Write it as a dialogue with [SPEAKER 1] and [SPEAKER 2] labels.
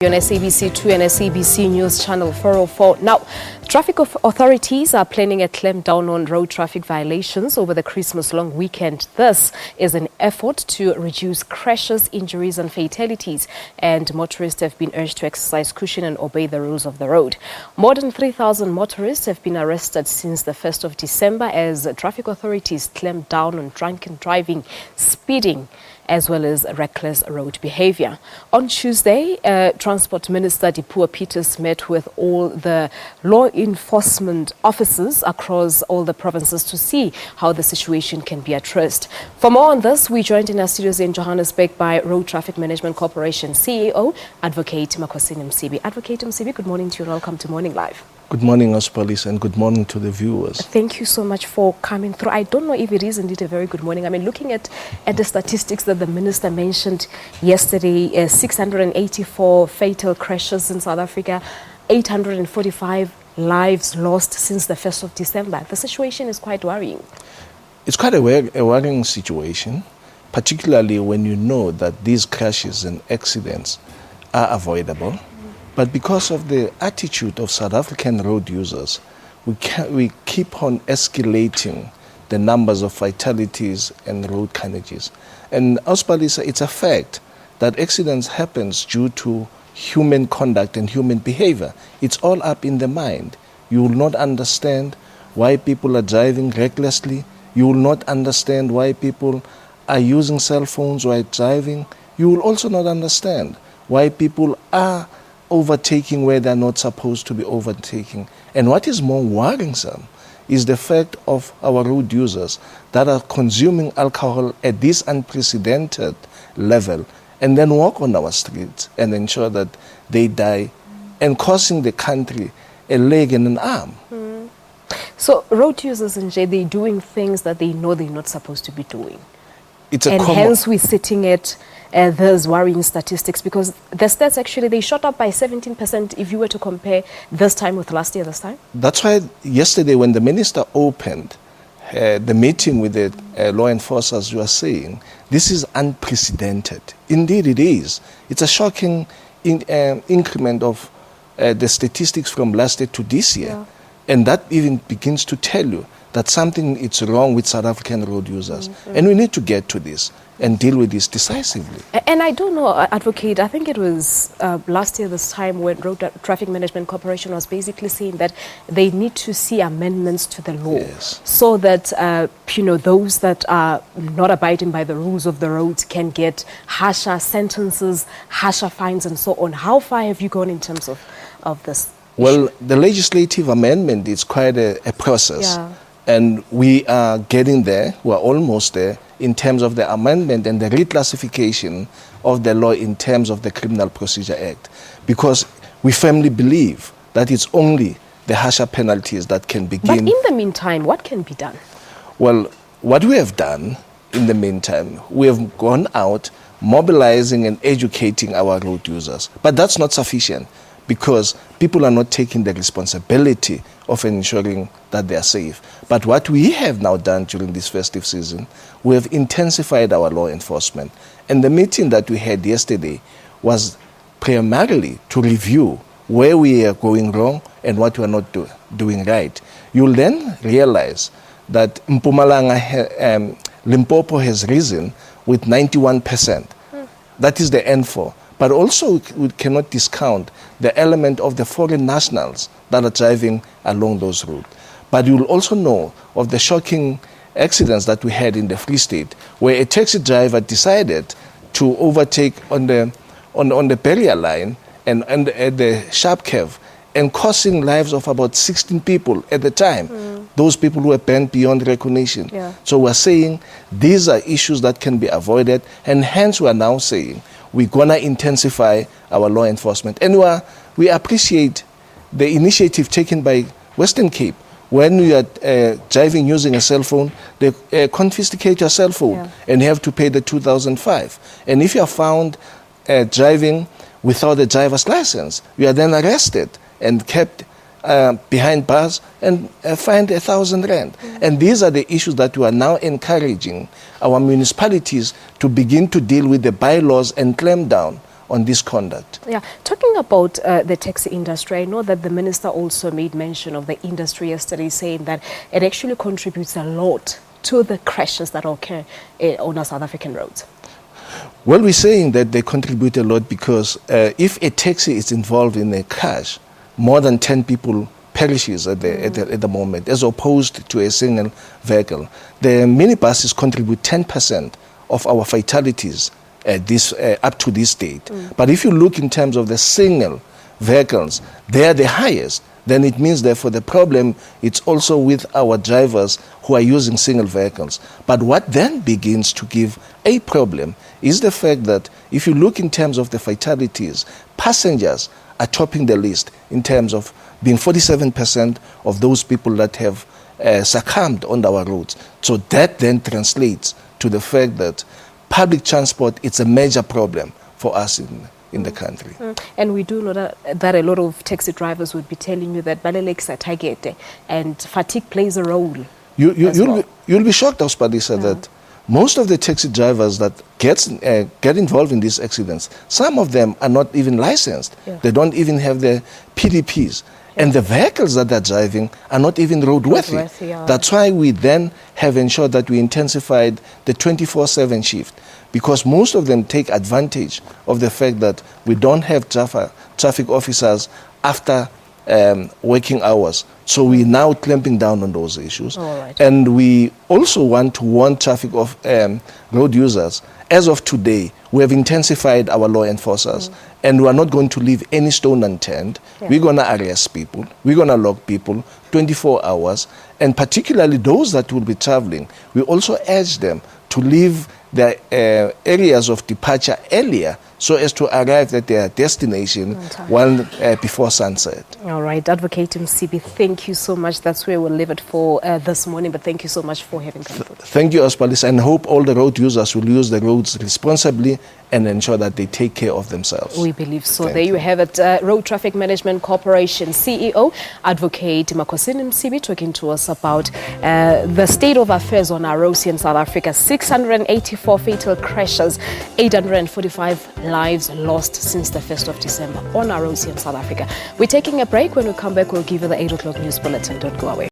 [SPEAKER 1] On SABC 2 and SABC News Channel 404. Now, traffic authorities are planning a clampdown on road traffic violations over the Christmas long weekend. This is an effort to reduce crashes, injuries and fatalities, and motorists have been urged to exercise caution and obey the rules of the road. More than 3,000 motorists have been arrested since the 1st of December as traffic authorities clamp down on drunken driving, speeding, as well as reckless road behaviour. On Tuesday, Transport Minister Dipuo met with all the law enforcement officers across all the provinces to see how the situation can be addressed. For more on this, we joined in our studios in Johannesburg by Road Traffic Management Corporation CEO, Advocate Makhosini Msibi. Advocate Msibi, good morning to you and welcome to Morning Live.
[SPEAKER 2] Good morning, Ospalis, and good morning to the viewers.
[SPEAKER 1] Thank you so much for coming through. I don't know if it is indeed a very good morning. I mean, looking at the statistics that the minister mentioned yesterday, 684 fatal crashes in South Africa, 845 lives lost since the 1st of December. The situation is quite worrying.
[SPEAKER 2] It's quite a worrying situation, particularly when you know that these crashes and accidents are avoidable. But because of the attitude of South African road users, we keep on escalating the numbers of fatalities and road carnages. And Ospalis, it's a fact that accidents happen due to human conduct and human behavior. It's all up in the mind. You will not understand why people are driving recklessly. You will not understand why people are using cell phones while driving. You will also not understand why people are overtaking where they're not supposed to be overtaking. And what is more worrisome is the fact of our road users that are consuming alcohol at this unprecedented level and then walk on our streets and ensure that they die and costing the country a leg and an arm.
[SPEAKER 1] So road users, they're doing things that they know they're not supposed to be doing. Hence we're sitting at those worrying statistics, because the stats actually, they shot up by 17% if you were to compare this time with last year this time.
[SPEAKER 2] That's why yesterday when the minister opened the meeting with the law enforcers, you are saying this is unprecedented. Indeed it is. It's a shocking increment of the statistics from last year to this year. Yeah. And that even begins to tell you that something is wrong with South African road users. And we need to get to this and deal with this decisively. And
[SPEAKER 1] I don't know, Advocate, I think it was last year this time when Road Traffic Management Corporation was basically saying that they need to see amendments to the law.
[SPEAKER 2] Yes.
[SPEAKER 1] So that, those that are not abiding by the rules of the road can get harsher sentences, harsher fines and so on. How far have you gone in terms of this?
[SPEAKER 2] Well, the legislative amendment is quite a process.
[SPEAKER 1] Yeah.
[SPEAKER 2] And we are getting there, we're almost there, in terms of the amendment and the reclassification of the law in terms of the Criminal Procedure Act. Because we firmly believe that it's only the harsher penalties that can begin.
[SPEAKER 1] But in the meantime, what can be done?
[SPEAKER 2] Well, what we have done in the meantime, we have gone out mobilizing and educating our road users. But that's not sufficient, because people are not taking the responsibility of ensuring that they are safe. But what we have now done during this festive season, we have intensified our law enforcement. And the meeting that we had yesterday was primarily to review where we are going wrong and what we are not doing right. You'll then realize that Mpumalanga, Limpopo has risen with 91%. That is the N4. But also we cannot discount the element of the foreign nationals that are driving along those routes. But you will also know of the shocking accidents that we had in the Free State, where a taxi driver decided to overtake on the barrier line and at the sharp curve, and costing lives of about 16 people at the time. Those people who were banned beyond recognition.
[SPEAKER 1] Yeah.
[SPEAKER 2] So we're saying these are issues that can be avoided, and hence we are now saying we're going to intensify our law enforcement. And we appreciate the initiative taken by Western Cape. When you are driving using a cell phone, they confiscate your cell phone, and you have to pay the 2,005. And if you are found driving without a driver's license, you are then arrested and kept behind bars and fined 1,000 rand. And these are the issues that we are now encouraging our municipalities to begin to deal with the bylaws and clamp down on this conduct.
[SPEAKER 1] Yeah, talking about the taxi industry, I know that the minister also made mention of the industry yesterday, saying that it actually contributes a lot to the crashes that occur on our South African roads.
[SPEAKER 2] Well, we're saying that they contribute a lot because if a taxi is involved in a crash, more than 10 people perishes at the moment, as opposed to a single vehicle. The minibuses contribute 10% of our fatalities up to this date. But if you look in terms of the single vehicles, they are the highest. Then it means therefore the problem, it's also with our drivers who are using single vehicles. But what then begins to give a problem is the fact that if you look in terms of the fatalities, passengers are topping the list in terms of being 47% of those people that have succumbed on our roads. So that then translates to the fact that public transport is a major problem for us in the country.
[SPEAKER 1] And we do know that a lot of taxi drivers would be telling you that balelekisa target and fatigue plays a role.
[SPEAKER 2] You'll be shocked, Auspadisa, that most of the taxi drivers that get involved in these accidents, some of them are not even licensed. They don't even have their PDPs. And the vehicles that they're driving are not even roadworthy. That's why we then have ensured that we intensified the 24/7 shift, because most of them take advantage of the fact that we don't have traffic officers after working hours. So we're now clamping down on those issues. And we also want to warn traffic of road users. As of today, we have intensified our law enforcers, and we are not going to leave any stone unturned. We're going to arrest people. We're going to lock people 24 hours. And particularly those that will be traveling, we also urge them to leave their areas of departure earlier so as to arrive at their destination before sunset.
[SPEAKER 1] All right, Advocate Msibi, thank you so much. That's where we'll leave it for this morning, but thank you so much for having come.
[SPEAKER 2] Thank you, Ospalis, and hope all the road users will use the roads responsibly and ensure that they take care of themselves.
[SPEAKER 1] We believe so. There you have it. Road Traffic Management Corporation CEO, Advocate Makhosini Msibi, talking to us about the state of affairs on our roads in South Africa. 684 fatal crashes, 845 lives lost since the 1st of December on our roads in South Africa. We're taking a break. When we come back, we'll give you the 8 o'clock news bulletin. Don't go away.